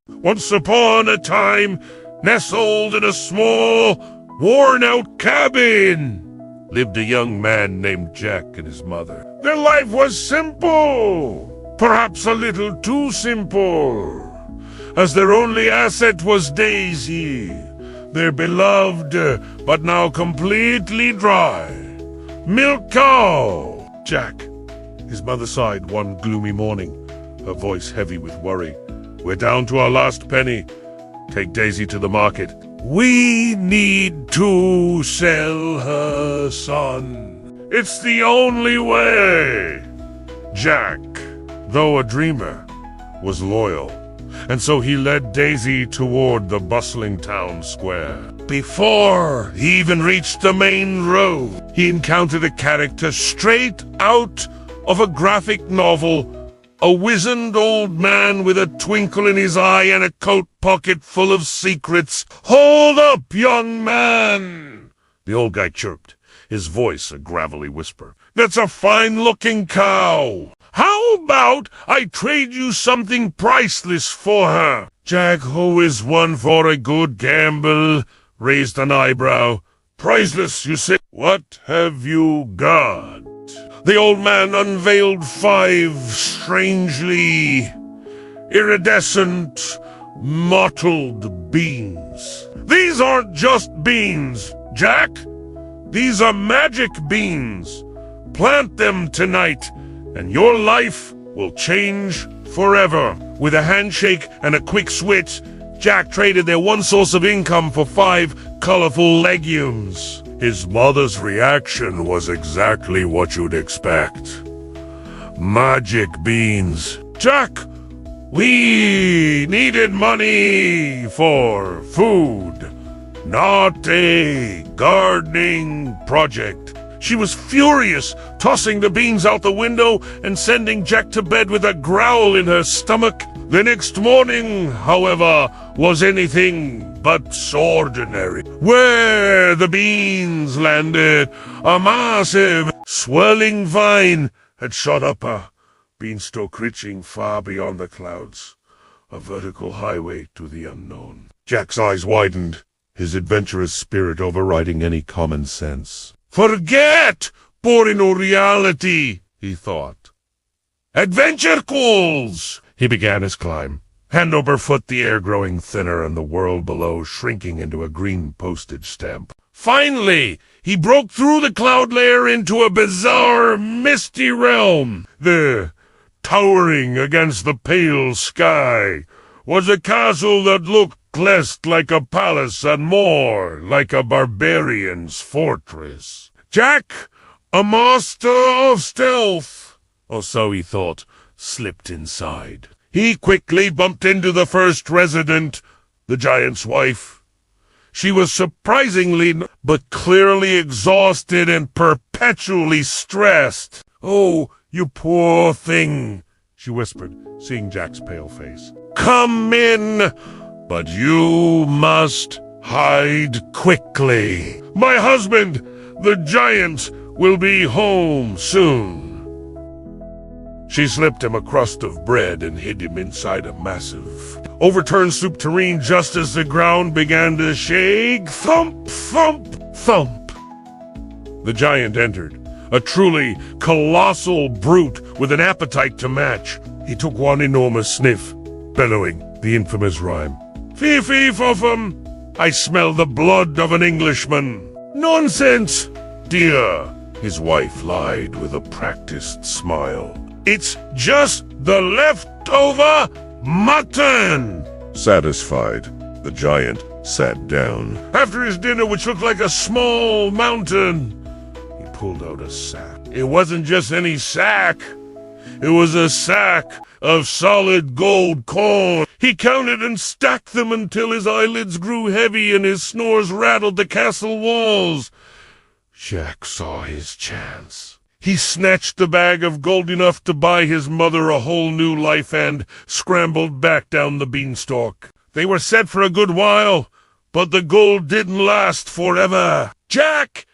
Once upon a time, nestled in a small, worn-out cabin, lived a young man named Jack and his mother. Their life was simple, perhaps a little too simple, as their only asset was Daisy, their beloved but now completely dry milk cow. Jack, his mother sighed one gloomy morning, her voice heavy with worry. We're down to our last penny. Take Daisy to the market. We need to sell her, son. It's the only way. Jack, though a dreamer, was loyal, and so he led Daisy toward the bustling town square. Before he even reached the main road, he encountered a character straight out of a graphic novel. A wizened old man with a twinkle in his eye and a coat pocket full of secrets. Hold up, young man! The old guy chirped, his voice a gravelly whisper. That's a fine-looking cow. How about I trade you something priceless for her? Jack, who is one for a good gamble, raised an eyebrow. Priceless, you say? What have you got? The old man unveiled 5 strangely iridescent, mottled beans. These aren't just beans, Jack. These are magic beans. Plant them tonight, and your life will change forever. With a handshake and a quick switch, Jack traded their one source of income for 5 colorful legumes. His mother's reaction was exactly what you'd expect. Magic beans. Jack, we needed money for food, not a gardening project. She was furious, tossing the beans out the window and sending Jack to bed with a growl in her stomach. The next morning, however, was anything but ordinary. Where the beans landed, a massive, swirling vine had shot up a beanstalk reaching far beyond the clouds, a vertical highway to the unknown. Jack's eyes widened, his adventurous spirit overriding any common sense. Forget boring reality, he thought. Adventure calls! He began his climb. Hand over foot, the air growing thinner and the world below shrinking into a green postage stamp. Finally, he broke through the cloud layer into a bizarre, misty realm. There, towering against the pale sky, was a castle that looked less like a palace and more like a barbarian's fortress. Jack, a master of stealth, or so he thought, slipped inside. He quickly bumped into the first resident, the giant's wife. She was surprisingly but clearly exhausted and perpetually stressed. "Oh, you poor thing," she whispered, seeing Jack's pale face. "Come in, but you must hide quickly. My husband, the giant, will be home soon." She slipped him a crust of bread and hid him inside a massive, overturned soup tureen just as the ground began to shake. Thump, thump, thump. The giant entered, a truly colossal brute with an appetite to match. He took one enormous sniff, bellowing the infamous rhyme. "Fee-fee-fo-fum, I smell the blood of an Englishman." "Nonsense, dear," his wife lied with a practiced smile. "It's just the leftover mutton." Satisfied, the giant sat down. After his dinner, which looked like a small mountain, he pulled out a sack. It wasn't just any sack. It was a sack of solid gold coin. He counted and stacked them until his eyelids grew heavy and his snores rattled the castle walls. Jack saw his chance. He snatched the bag of gold enough to buy his mother a whole new life and scrambled back down the beanstalk. They were set for a good while, but the gold didn't last forever. Jack,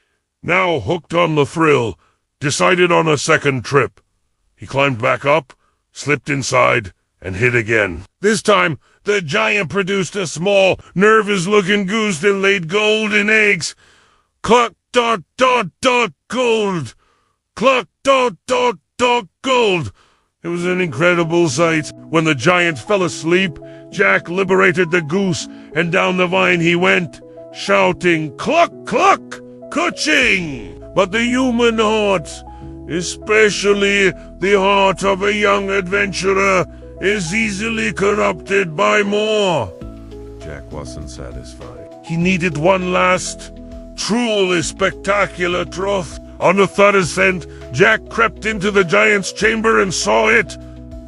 now hooked on the thrill, decided on a second trip. He climbed back up, slipped inside, and hit again. This time, the giant produced a small, nervous-looking goose that laid golden eggs. Cluck, dot, dot, dot, gold. Cluck, dot, dot, dot, gold. It was an incredible sight. When the giant fell asleep, Jack liberated the goose, and down the vine he went, shouting, cluck, cluck, ka-ching! But the human heart, especially the heart of a young adventurer, is easily corrupted by more. Jack wasn't satisfied. He needed one last, truly spectacular truth. On the third ascent, Jack crept into the giant's chamber and saw it,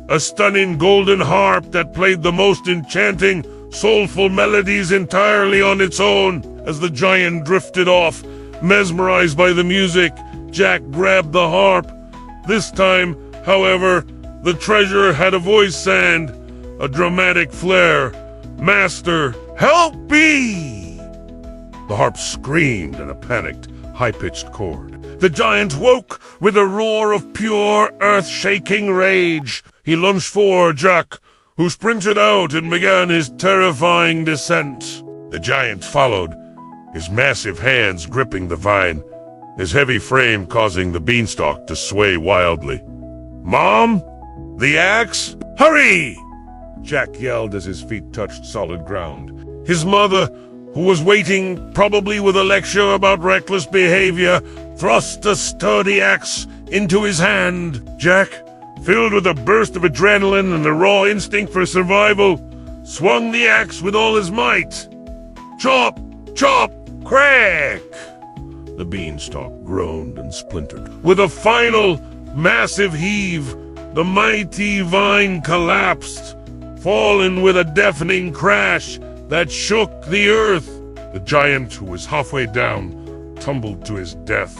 a stunning golden harp that played the most enchanting, soulful melodies entirely on its own. As the giant drifted off, mesmerized by the music, Jack grabbed the harp. This time, however, the treasure had a voice and a dramatic flair. Master, help me! The harp screamed in a panicked, high-pitched chord. The giant woke with a roar of pure, earth-shaking rage. He lunged for Jack, who sprinted out and began his terrifying descent. The giant followed, his massive hands gripping the vine, his heavy frame causing the beanstalk to sway wildly. Mom? The axe? Hurry! Jack yelled as his feet touched solid ground. His mother, who was waiting, probably with a lecture about reckless behavior, thrust a sturdy axe into his hand. Jack, filled with a burst of adrenaline and the raw instinct for survival, swung the axe with all his might. Chop! Chop! Crack! The beanstalk groaned and splintered. With a final, massive heave, the mighty vine collapsed, falling with a deafening crash that shook the earth. The giant, who was halfway down, tumbled to his death,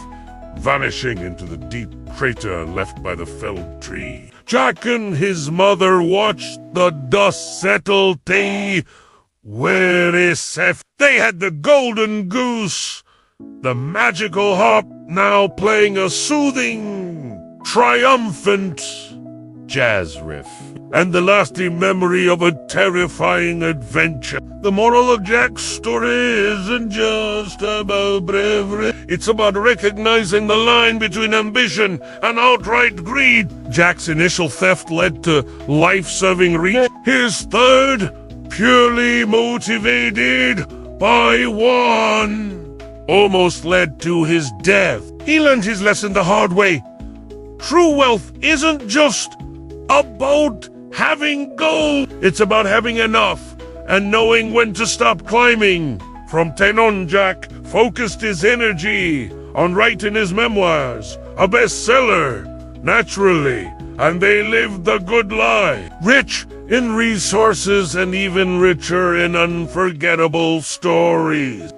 vanishing into the deep crater left by the felled tree. Jack and his mother watched the dust settle. Where is Seth? They had the golden goose, the magical harp now playing a soothing, triumphant jazz riff, and the lasting memory of a terrifying adventure. The moral of Jack's story isn't just about bravery. It's about recognizing the line between ambition and outright greed. Jack's initial theft led to life-serving reach. His third, purely motivated by one, almost led to his death. He learned his lesson the hard way. True wealth isn't just about having gold. It's about having enough and knowing when to stop climbing. From then on, Jack focused his energy on writing his memoirs, a bestseller, naturally, and they lived the good life, rich in resources and even richer in unforgettable stories.